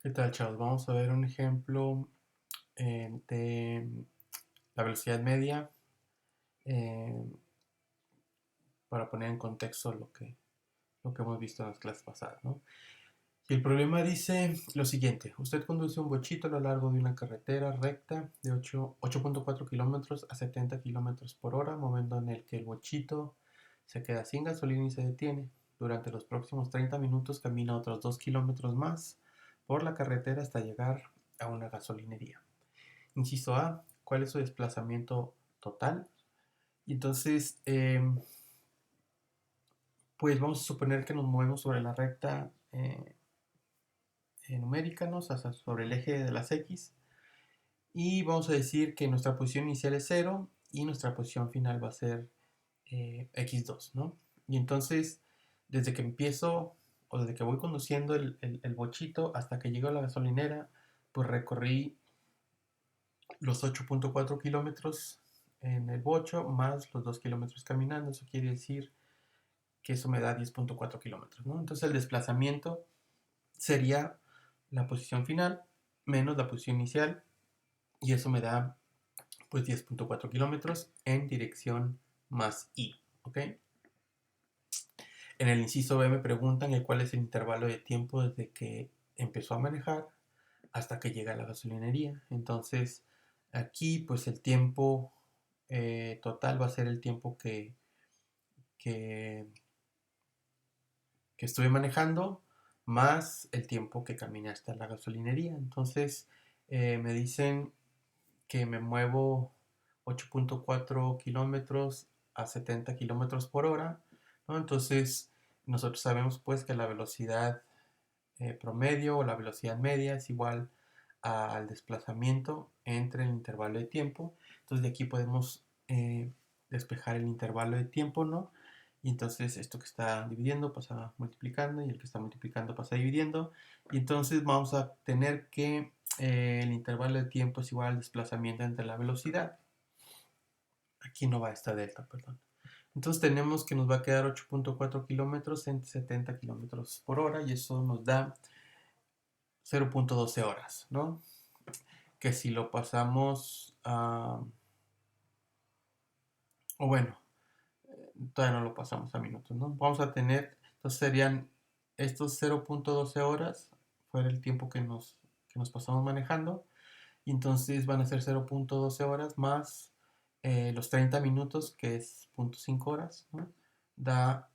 ¿Qué tal, chavos? Vamos a ver un ejemplo de la velocidad media eh, para poner en contexto lo que hemos visto en las clases pasadas, ¿no? Y el problema dice lo siguiente: usted conduce un bochito a lo largo de una carretera recta de 8.4 kilómetros a 70 kilómetros por hora, momento en el que el bochito se queda sin gasolina y se detiene. Durante los próximos 30 minutos camina otros 2 kilómetros más por la carretera hasta llegar a una gasolinería. Inciso A: ¿cuál es su desplazamiento total? Y entonces, pues vamos a suponer que nos movemos sobre la recta numérica, ¿no? O sea, sobre el eje de las X. Y vamos a decir que nuestra posición inicial es 0 y nuestra posición final va a ser X2, ¿no? Y entonces, desde que empiezo o desde que voy conduciendo el bochito hasta que llego a la gasolinera, pues recorrí los 8.4 kilómetros en el bocho más los 2 kilómetros caminando. Eso quiere decir que eso me da 10.4 kilómetros, ¿no? Entonces el desplazamiento sería la posición final menos la posición inicial, y eso me da pues 10.4 kilómetros en dirección más I, ¿ok? En el inciso B me preguntan cuál es el intervalo de tiempo desde que empezó a manejar hasta que llega a la gasolinería. Entonces aquí pues el tiempo total va a ser el tiempo que, que estuve manejando más el tiempo que caminé hasta la gasolinería. Entonces me dicen que me muevo 8.4 kilómetros a 70 kilómetros por hora, ¿no? Entonces nosotros sabemos pues que la velocidad promedio o la velocidad media es igual al desplazamiento entre el intervalo de tiempo. Entonces de aquí podemos despejar el intervalo de tiempo, ¿no? Y entonces esto que está dividiendo pasa multiplicando y el que está multiplicando pasa dividiendo. Y entonces vamos a tener que el intervalo de tiempo es igual al desplazamiento entre la velocidad. Aquí no va esta delta, perdón. Entonces tenemos que nos va a quedar 8.4 kilómetros en 70 kilómetros por hora, y eso nos da 0.12 horas, ¿no? Que si lo pasamos a... o bueno, todavía no lo pasamos a minutos, ¿no? Vamos a tener, entonces serían estos 0.12 horas, fuera el tiempo que nos pasamos manejando, y entonces van a ser 0.12 horas más los 30 minutos, que es 0.5 horas, ¿no? Da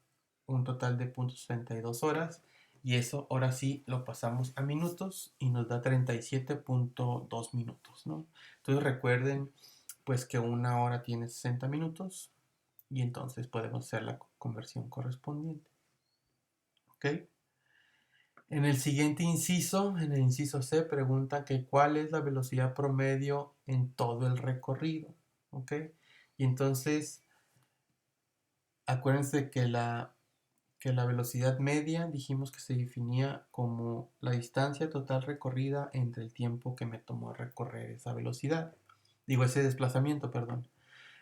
un total de 0.62 horas, y eso ahora sí lo pasamos a minutos y nos da 37.2 minutos, ¿no? Entonces recuerden pues que una hora tiene 60 minutos, y entonces podemos hacer la conversión correspondiente, ¿ok? En el siguiente inciso, en el inciso C, pregunta que cuál es la velocidad promedio en todo el recorrido, ¿ok? Y entonces, acuérdense que la velocidad media dijimos que se definía como la distancia total recorrida entre el tiempo que me tomó recorrer esa velocidad. Digo, ese desplazamiento, perdón.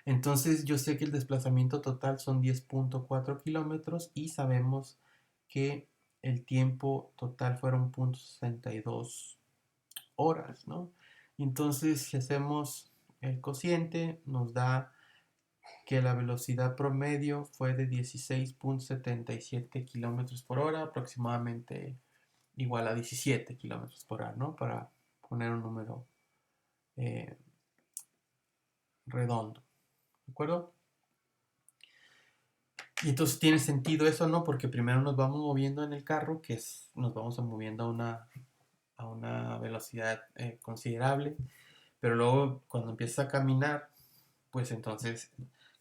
Entonces yo sé que el desplazamiento total son 10.4 kilómetros y sabemos que el tiempo total fueron 0.62 horas, ¿no? Entonces si hacemos el cociente nos da que la velocidad promedio fue de 16.77 kilómetros por hora, aproximadamente igual a 17 kilómetros por hora, ¿no? Para poner un número eh, redondo, ¿de acuerdo? Y entonces tiene sentido eso, ¿no? Porque primero nos vamos moviendo en el carro, nos vamos moviendo a una velocidad considerable, pero luego cuando empieza a caminar, pues entonces,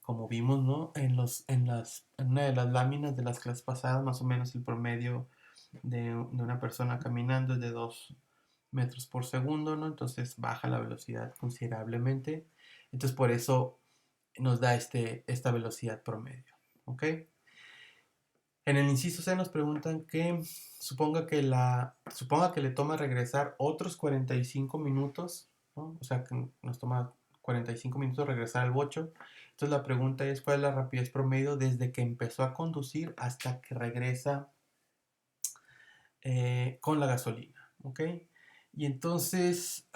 como vimos, ¿no? En una de las láminas de las clases pasadas, más o menos el promedio de una persona caminando es de 2 metros por segundo, ¿no? Entonces baja la velocidad considerablemente. Entonces por eso nos da esta velocidad promedio, ¿ok? En el inciso C nos preguntan que suponga que le toma regresar otros 45 minutos, ¿no? O sea, que nos toma 45 minutos regresar al bocho. Entonces la pregunta es cuál es la rapidez promedio desde que empezó a conducir hasta que regresa con la gasolina, ¿ok? Y entonces,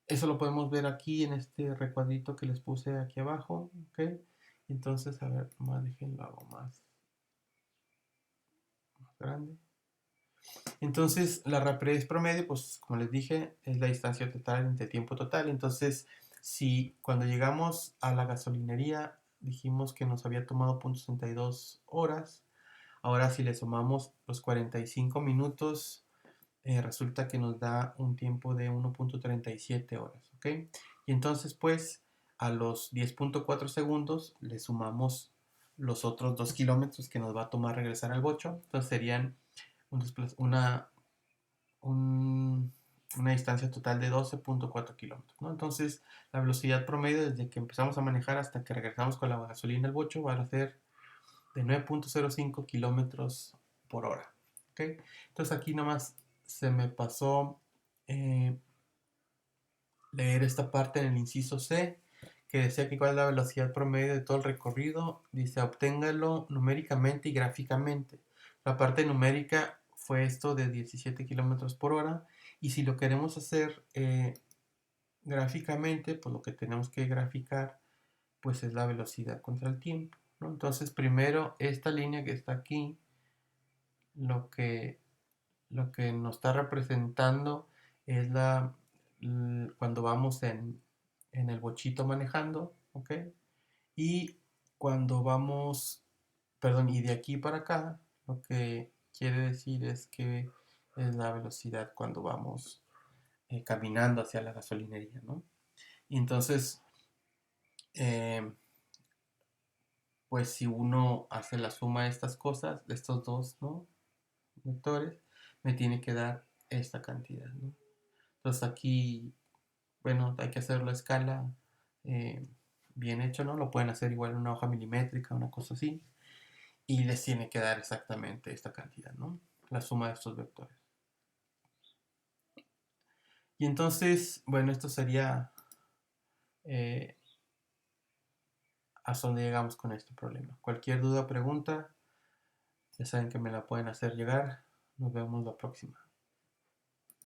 eso lo podemos ver aquí en este recuadrito que les puse aquí abajo, ¿ok? Y entonces, a ver, más déjenlo hago más grande. Entonces, la rapidez promedio, pues como les dije, es la distancia total entre tiempo total. Entonces, si cuando llegamos a la gasolinería dijimos que nos había tomado 0.62 horas, ahora si le sumamos los 45 minutos, resulta que nos da un tiempo de 1.37 horas, ¿ok? Y entonces, pues, a los 10.4 segundos le sumamos los otros 2 kilómetros que nos va a tomar regresar al bocho. Entonces serían una un- una distancia total de 12.4 kilómetros, ¿no? Entonces, la velocidad promedio desde que empezamos a manejar hasta que regresamos con la gasolina al bocho va a ser de 9.05 kilómetros por hora, ¿ok? Entonces, aquí nomás se me pasó eh, leer esta parte en el inciso C, que decía que cuál es la velocidad promedio de todo el recorrido. Dice, obténgalo numéricamente y gráficamente. La parte numérica fue esto de 17 kilómetros por hora. Y si lo queremos hacer gráficamente, pues lo que tenemos que graficar pues es la velocidad contra el tiempo, ¿no? Entonces, primero, esta línea que está aquí, lo que, lo que nos está representando es cuando vamos en el bochito manejando, ¿ok? Y cuando vamos, perdón, y de aquí para acá, lo que quiere decir es que es la velocidad cuando vamos caminando hacia la gasolinería, ¿no? Y entonces, eh, pues si uno hace la suma de estas cosas, de estos dos, ¿no? Vectores, me tiene que dar esta cantidad, ¿no? Entonces aquí, bueno, hay que hacerlo a escala eh, bien hecho, ¿no? Lo pueden hacer igual en una hoja milimétrica, una cosa así, y les tiene que dar exactamente esta cantidad, ¿no? La suma de estos vectores. Y entonces, bueno, esto sería eh, hasta donde llegamos con este problema. Cualquier duda o pregunta, ya saben que me la pueden hacer llegar. Nos vemos la próxima.